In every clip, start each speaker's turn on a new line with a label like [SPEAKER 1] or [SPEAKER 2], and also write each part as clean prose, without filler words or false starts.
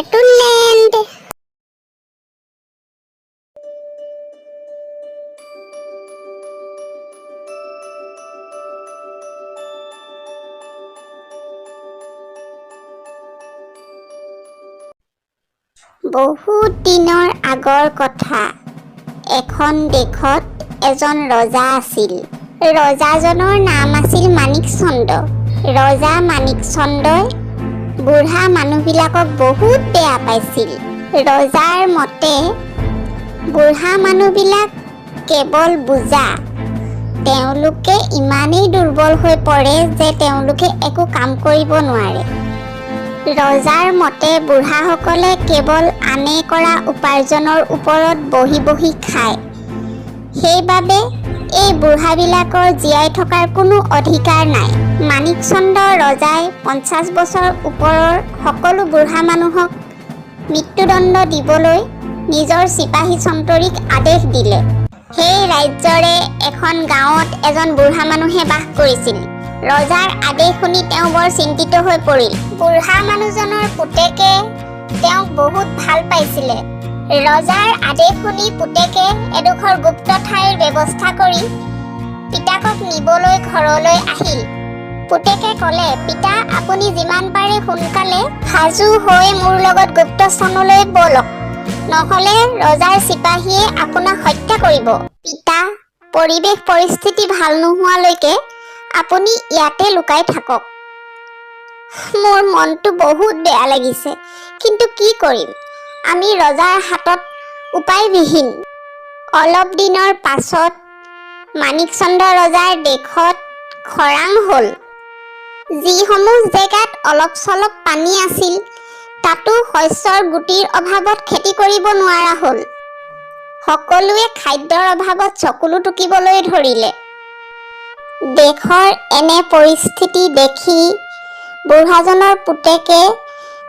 [SPEAKER 1] কাৰ্টুনলেণ্ড। বহুত দিনৰ আগৰ কথা। এখন দেশত এজন ৰজা আছিল। ৰজাজনৰ নাম আছিল মাণিক চন্দ্ৰ। ৰজা মাণিক চন্দ্ৰই বুঢ়া মানুহবিলাকক বহুত বেয়া পাইছিল। ৰজাৰ মতে বুঢ়া মানুহবিলাক কেৱল বোজা। তেওঁলোকে ইমানেই দুৰ্বল হৈ পৰে যে তেওঁলোকে একো কাম কৰিব নোৱাৰে। ৰজাৰ মতে বুঢ়াসকলে কেৱল আনে কৰা উপাৰ্জনৰ ওপৰত বহি বহি খায়। সেইবাবে এই বুঢ়াবিলাকৰ জীয়াই থকাৰ কোনো অধিকাৰ নাই। মাণিক চন্দ্ৰ ৰজাই 50 বছৰ ওপৰৰ সকলো বুঢ়া মানুহক মৃত্যুদণ্ড দিবলৈ নিজৰ চিপাহী চন্তৰীক আদেশ দিলে। সেই ৰাজ্যৰে এখন গাঁৱত এজন বুঢ়া মানুহে বাস কৰিছিল। ৰজাৰ আদেশ শুনি তেওঁ বৰ চিন্তিত হৈ পৰিল। বুঢ়া মানুহজনৰ পুতেকে তেওঁক বহুত ভাল পাইছিলে। ৰজাৰ আদেশ শুনি পুতেকে এডোখৰ গুপ্ত ঠাইৰ ব্যৱস্থা কৰি পিতাকক নিবলৈ ঘৰলৈ আহিল। পুতেকে ক'লে, পিতা, আপুনি যিমান পাৰে সোনকালে সাজু হৈ মোৰ লগত গুপ্তস্থানলৈ ব'লক, নহ'লে ৰজাৰ চিপাহীয়ে আপোনাক হত্যা কৰিব। পিতা, পৰিৱেশ পৰিস্থিতি ভাল নোহোৱালৈকে আপুনি ইয়াতে লুকাই থাকক। মোৰ মনটো বহুত বেয়া লাগিছে, কিন্তু কি কৰিম? আমি ৰজাৰ হাতত উপায়বিহীন। অলপ দিনৰ পাছত মাণিক চন্দ্ৰ ৰজাৰ দেশত খৰাং হ'ল। যিসমূহ জেগাত অলপ চলপ পানী আছিল, তাতো শস্যৰ গুটিৰ অভাৱত খেতি কৰিব নোৱাৰা হ'ল। সকলোৱে খাদ্যৰ অভাৱত চকুলো টুকিবলৈ ধৰিলে। দেশৰ এনে পৰিস্থিতি দেখি বুঢ়াজনৰ পুতেকে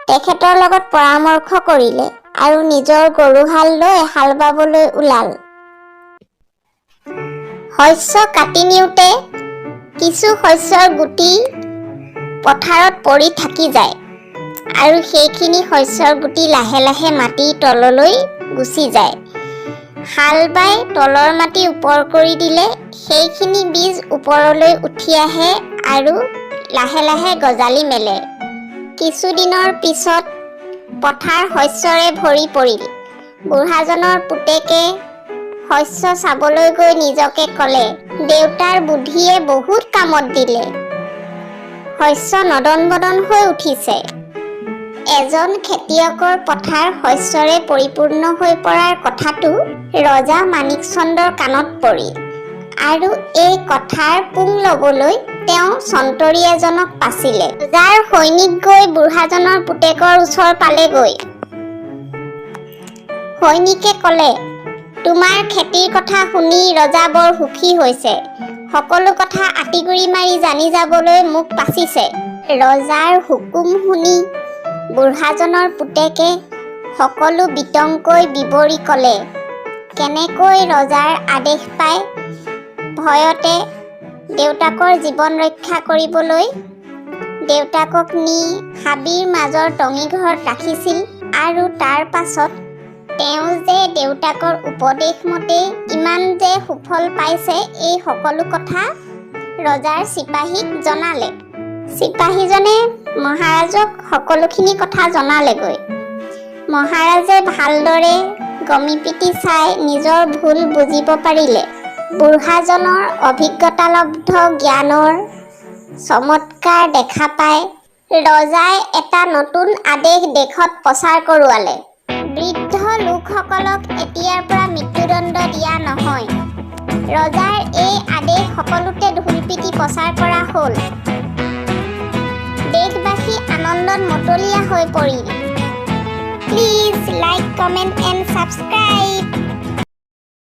[SPEAKER 1] তেখেতৰ লগত পৰামৰ্শ কৰিলে আৰু নিজৰ গৰুহাল লৈ হাল বাবলৈ ওলাল। শস্য কাটি নিওঁতে কিছু শস্যৰ গুটি পথাৰত পৰি থাকি যায় আৰু সেইখিনি শস্যৰ গুটি লাহে লাহে মাটিৰ তললৈ গুচি যায়। হাল বাই তলৰ মাটি ওপৰ কৰি দিলে সেইখিনি বীজ ওপৰলৈ উঠি আহে আৰু লাহে লাহে গজালি মেলে। কিছুদিনৰ পিছত পথাৰ শস্যৰে ভৰি পৰিল। বুঢ়াজনৰ পুতেকে শস্য চাবলৈ গৈ নিজকে ক'লে, দেউতাৰ বুদ্ধিয়ে বহুত কামত দিলে। শস্য নদন বদন হৈ উঠিছে। এজন খেতিয়কৰ পথাৰ শস্যৰে পৰিপূৰ্ণ হৈ পৰাৰ কথাটো ৰজা মাণিক চন্দ্ৰৰ কাণত পৰিল আৰু এই কথাৰ পোং ল'বলৈ তেওঁ চন্তৰী এজনক পাচিলে। ৰজাৰ সৈনিক গৈ বুঢ়াজনৰ পুতেকৰ ওচৰ পালেগৈ। সৈনিকে ক'লে, তোমাৰ খেতিৰ কথা শুনি ৰজা বৰ সুখী হৈছে। সকলো কথা আঁতিগুৰি মাৰি জানি যাবলৈ মোক পাচিছে। ৰজাৰ হুকুম শুনি বুঢ়াজনৰ পুতেকে সকলো বিতংকৈ বিৱৰি ক'লে। কেনেকৈ ৰজাৰ আদেশ পাই ভয়তে দেউতাকৰ জীৱন ৰক্ষা কৰিবলৈ দেউতাকক নি হাবিৰ মাজৰ টঙিঘৰত ৰাখিছিল আৰু তাৰ পাছত তেওঁ যে দেউতাকৰ উপদেশ মতে ইমান যে সুফল পাইছে, এই সকলো কথা ৰজাৰ চিপাহীক জনালে। চিপাহীজনে মহাৰাজক সকলোখিনি কথা জনালেগৈ। মহাৰাজে ভালদৰে গমি পিটি চাই নিজৰ ভুল বুজিব পাৰিলে। বুঢ়াজনৰ অভিজ্ঞতালব্ধ জ্ঞানৰ চমৎকাৰ দেখা পাই ৰজাই এটা নতুন আদেশ দেশত প্ৰচাৰ কৰোৱালে। বৃদ্ধ লোকসকলক এতিয়াৰ পৰা মৃত্যুদণ্ড দিয়া নহয়। ৰজাৰ এই আদেশ সকলোতে ঢোল পিটি প্ৰচাৰ কৰা হ'ল। দেশবাসী আনন্দত মতলীয়া হৈ পৰিল। Please like, comment and subscribe.